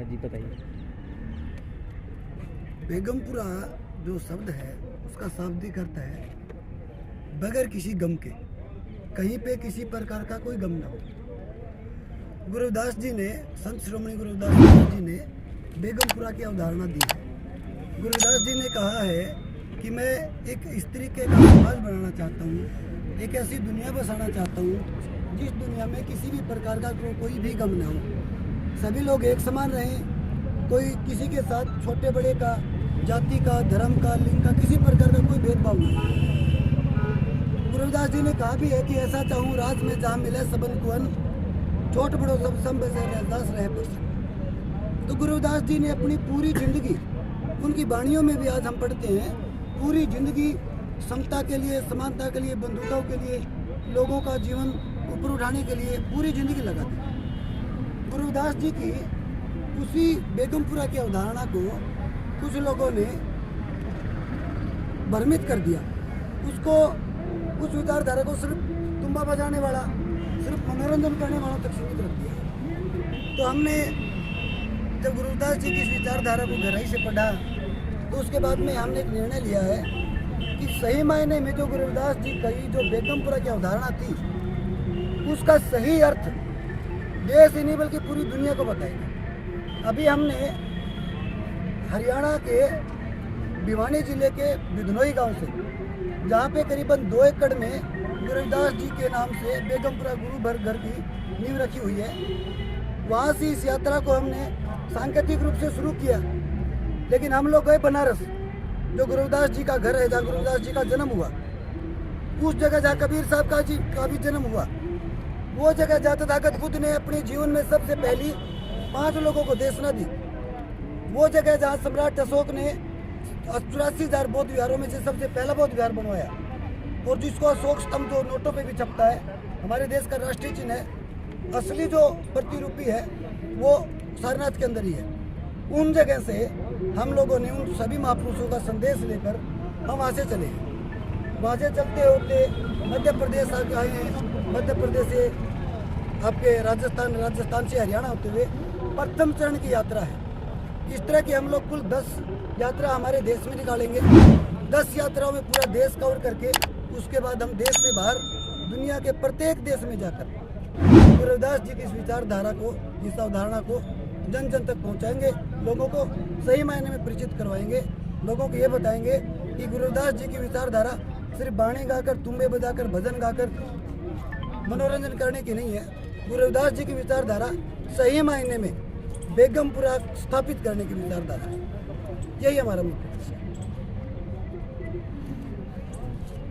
जी बताइए। बेगमपुरा जो शब्द है उसका शाब्दिक अर्थ है बगैर किसी गम के, कहीं पे किसी प्रकार का कोई गम ना हो। गुरुदास जी ने, संत श्रोमणी गुरुदास जी ने बेगमपुरा की अवधारणा दी है। गुरुदास जी ने कहा है कि मैं एक इस तरीके का समाज बनाना चाहता हूँ, एक ऐसी दुनिया बसाना चाहता हूँ जिस दुनिया में किसी भी प्रकार का कोई भी गम ना हो, सभी लोग एक समान रहें, कोई किसी के साथ छोटे बड़े का, जाति का, धर्म का, लिंग का, किसी प्रकार का कोई भेदभाव नहीं हो। गुरुदास जी ने कहा भी है कि ऐसा चाहूँ राज में जहाँ मिले सबन कुअन, छोट बड़ो सब संब से दास रहे पर। तो गुरुदास जी ने अपनी पूरी जिंदगी, उनकी वाणियों में भी आज हम पढ़ते हैं, पूरी जिंदगी समता के लिए, समानता के लिए, बंधुताओं के लिए, लोगों का जीवन ऊपर उठाने के लिए पूरी जिंदगी लगा दी। गुरुदास जी की उसी बेगमपुरा की अवधारणा को कुछ लोगों ने भ्रमित कर दिया। उसको, उस विचारधारा को सिर्फ तुम्बा बजाने वाला, सिर्फ मनोरंजन करने वालों तक सीमित रख दिया। तो हमने जब गुरुदास जी की इस विचारधारा को गहराई से पढ़ा तो उसके बाद में हमने एक निर्णय लिया है कि सही मायने में जो गुरुदास जी की जो बेगमपुरा की अवधारणा थी उसका सही अर्थ देश ही नहीं बल्कि पूरी दुनिया को बताएगा। अभी हमने हरियाणा के भिवानी जिले के बिधनोई गांव से, जहां पे करीबन 2 एकड़ में गुरुदास जी के नाम से बेगमपुरा गुरु भर घर की नींव रखी हुई है, वहां से इस यात्रा को हमने सांकेतिक रूप से शुरू किया। लेकिन हम लोग गए बनारस, जो गुरुदास जी का घर है, जहाँ गुरुदास जी का जन्म हुआ, उस जगह जहाँ कबीर साहब का भी जन्म हुआ, वो जगह जहाँ तथागत बुद्ध ने अपने जीवन में सबसे पहली 5 लोगों को देशना दी, वो जगह जहाँ सम्राट अशोक ने 84,000 बौद्ध विहारों में से सबसे पहला बौद्ध विहार बनवाया, और जिसको अशोक स्तंभ जो नोटों पे भी छपता है, हमारे देश का राष्ट्रीय चिन्ह है, असली जो प्रतिरूपी है वो सारनाथ के अंदर ही है। उन जगह से हम लोगों ने उन सभी महापुरुषों का संदेश लेकर हम वहाँ से चले। वहाँ से चलते होते मध्य प्रदेश आके आए हैं, मध्य प्रदेश से आपके राजस्थान से हरियाणा होते हुए प्रथम चरण की यात्रा है। इस तरह की हम लोग कुल 10 यात्रा हमारे देश में निकालेंगे। 10 यात्राओं में पूरा देश कवर करके उसके बाद हम देश से बाहर दुनिया के प्रत्येक देश में जाकर गुरुदास जी की इस विचारधारा को, इस अवधारणा को जन जन तक पहुंचाएंगे, लोगों को सही मायने में परिचित करवाएंगे, लोगों को ये बताएंगे कि गुरुदास जी की विचारधारा सिर्फ बाणी गाकर, तुम्बे बजाकर, भजन गाकर मनोरंजन करने की नहीं है। गुरुदास जी की विचारधारा सही मायने में बेगमपुरा स्थापित करने की विचारधारा है। यही हमारा मुख्य लक्ष्य है।